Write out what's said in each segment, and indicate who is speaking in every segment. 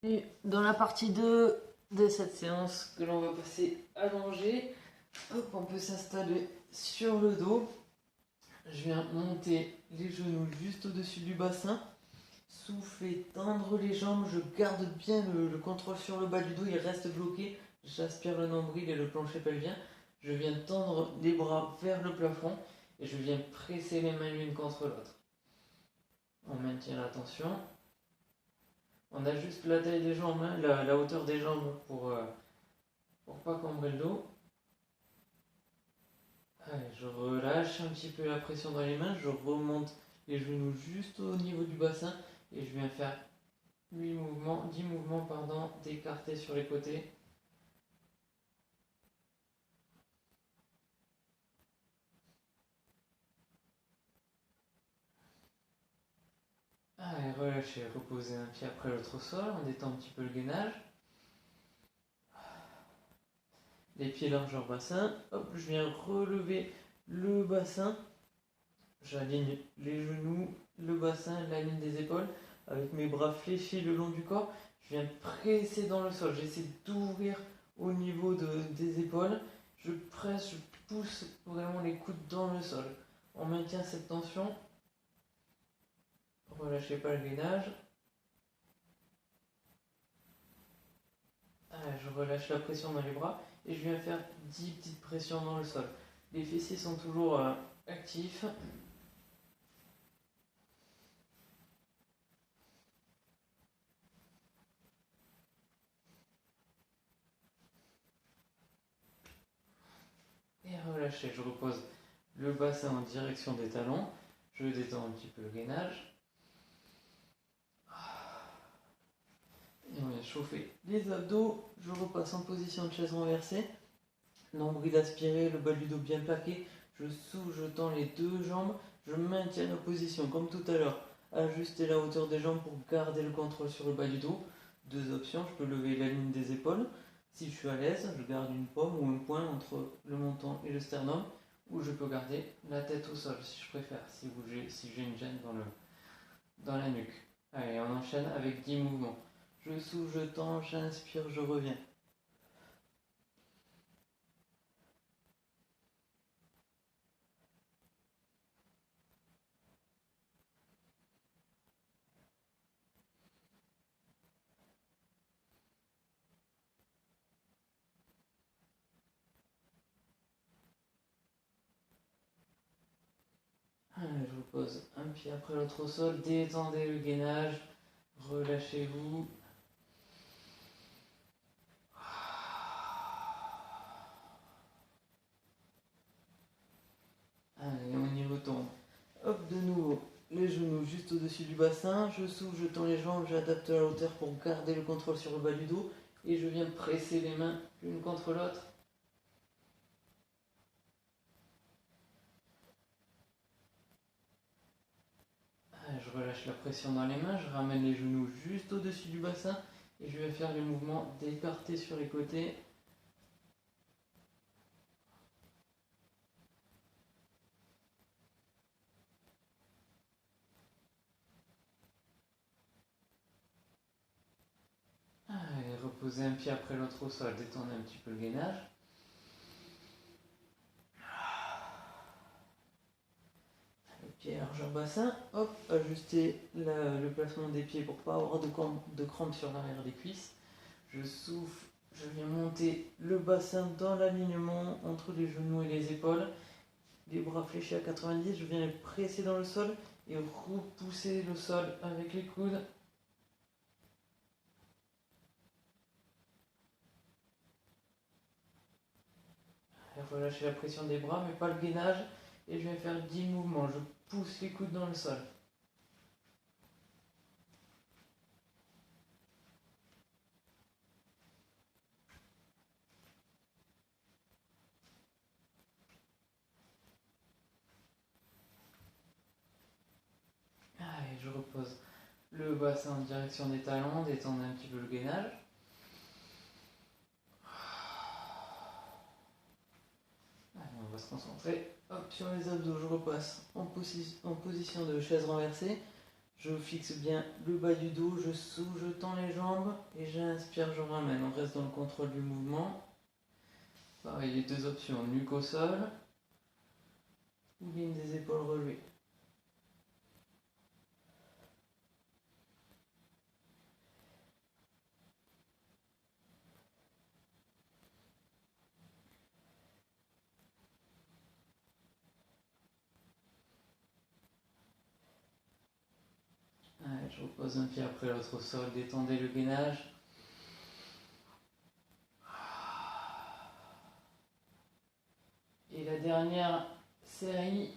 Speaker 1: Et dans la partie 2 de cette séance que l'on va passer allongé, hop, on peut s'installer sur le dos. Je viens monter les genoux juste au-dessus du bassin, souffler, tendre les jambes, je garde bien le contrôle sur le bas du dos, il reste bloqué, j'aspire le nombril et le plancher pelvien, je viens tendre les bras vers le plafond et je viens presser les mains l'une contre l'autre. On maintient la tension. On ajuste la taille des jambes, hein, la hauteur des jambes pour pas cambrer le dos. Allez, je relâche un petit peu la pression dans les mains, je remonte les genoux juste au niveau du bassin et je viens faire 10 mouvements d'écarté sur les côtés. Allez, relâchez, reposez un pied après l'autre au sol, on détend un petit peu le gainage. Les pieds largeur bassin, hop, je viens relever le bassin, j'aligne les genoux, le bassin, la ligne des épaules, avec mes bras fléchis le long du corps, je viens presser dans le sol, j'essaie d'ouvrir au niveau des épaules, je presse, je pousse vraiment les coudes dans le sol. On maintient cette tension, relâchez pas le gainage. Je relâche la pression dans les bras et je viens faire 10 petites pressions dans le sol. Les fessiers sont toujours actifs. Et relâchez, je repose le bassin en direction des talons. Je détends un petit peu le gainage. Et on vient chauffer les abdos. Je repasse en position de chaise renversée. Nombril aspiré, le bas du dos bien plaqué. Je souffle, je tends les deux jambes. Je maintiens la position comme tout à l'heure. Ajuster la hauteur des jambes pour garder le contrôle sur le bas du dos. Deux options, je peux lever la ligne des épaules. Si je suis à l'aise, je garde une paume ou un point entre le menton et le sternum. Ou je peux garder la tête au sol si je préfère, si j'ai une gêne dans la nuque. Allez, on enchaîne avec 10 mouvements. Je souffle, je tends, j'inspire, je reviens. Allez, je vous pose un pied après l'autre au sol, détendez le gainage, relâchez-vous. Allez, on y retourne. Hop, de nouveau, les genoux juste au-dessus du bassin, je souffle, je tends les jambes, j'adapte la hauteur pour garder le contrôle sur le bas du dos et je viens presser les mains l'une contre l'autre. Allez, je relâche la pression dans les mains, je ramène les genoux juste au-dessus du bassin et je vais faire les mouvements d'écarté sur les côtés. Allez, reposez un pied après l'autre au sol, détendez un petit peu le gainage. Pied largeur bassin, hop, ajustez le placement des pieds pour pas avoir de crampes sur l'arrière des cuisses. Je souffle, je viens monter le bassin dans l'alignement entre les genoux et les épaules. Les bras fléchis à 90, je viens les presser dans le sol et repousser le sol avec les coudes. Relâchez la pression des bras, mais pas le gainage. Et je vais faire 10 mouvements. Je pousse les coudes dans le sol. Allez, je repose le bassin en direction des talons, détendez un petit peu le gainage. Allez, on va se concentrer. Hop, sur les abdos, je repasse en position de chaise renversée. Je fixe bien le bas du dos, je souffle, je tends les jambes et j'inspire, je ramène. On reste dans le contrôle du mouvement. Pareil, les deux options, nuque au sol ou ligne des épaules relevées. Allez, je repose un pied après l'autre au sol, détendez le gainage. Et la dernière série,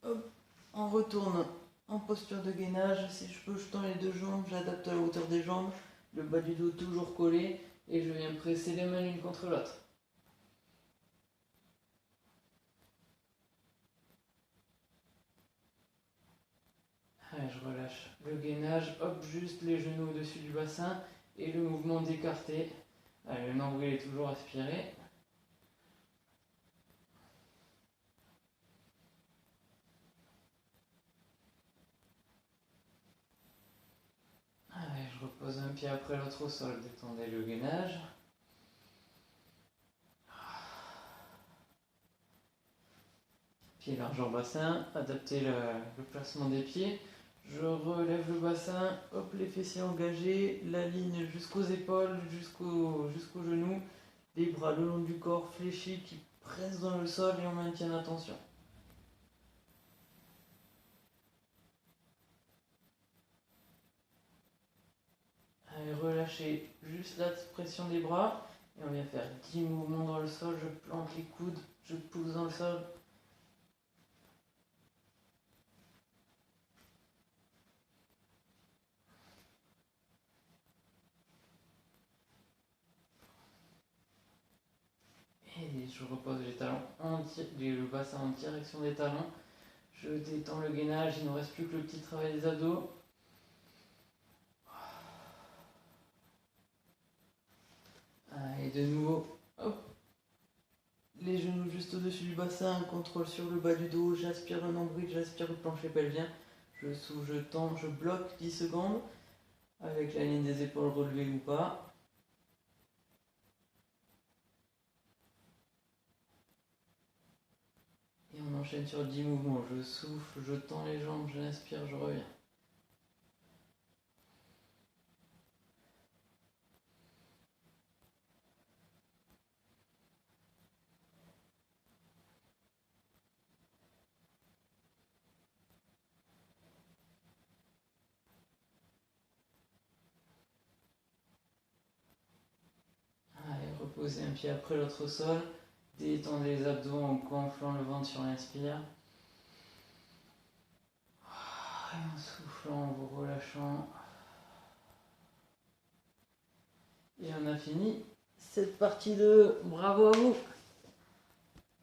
Speaker 1: hop, on retourne en posture de gainage. Si je peux, je tends les deux jambes, j'adapte à la hauteur des jambes, le bas du dos toujours collé et je viens presser les mains l'une contre l'autre. Allez, je relâche le gainage, hop, juste les genoux au-dessus du bassin et le mouvement d'écarté. Allez, le nombril est toujours aspiré. Allez, je repose un pied après l'autre au sol, détendez le gainage. Pied largeur bassin, adaptez le placement des pieds. Je relève le bassin, hop, les fessiers engagés, la ligne jusqu'aux épaules, jusqu'aux genoux, les bras le long du corps fléchis qui pressent dans le sol et on maintient la tension. Allez, relâchez juste la pression des bras et on vient faire 10 mouvements dans le sol. Je plante les coudes, je pousse dans le sol. Et je repose les talons le bassin en direction des talons. Je détends le gainage, il ne reste plus que le petit travail des abdos. Et de nouveau, hop, les genoux juste au-dessus du bassin, contrôle sur le bas du dos, j'aspire le nombril, j'aspire le plancher pelvien. Je souffle, je tends, je bloque 10 secondes avec la ligne des épaules relevée ou pas. Et on enchaîne sur 10 mouvements. Je souffle, je tends les jambes, j'inspire, je reviens. Allez, reposez un pied après l'autre au sol. Détendez les abdos en gonflant le ventre sur l'inspire. Et en soufflant, en vous relâchant. Et on a fini cette partie de bravo à vous.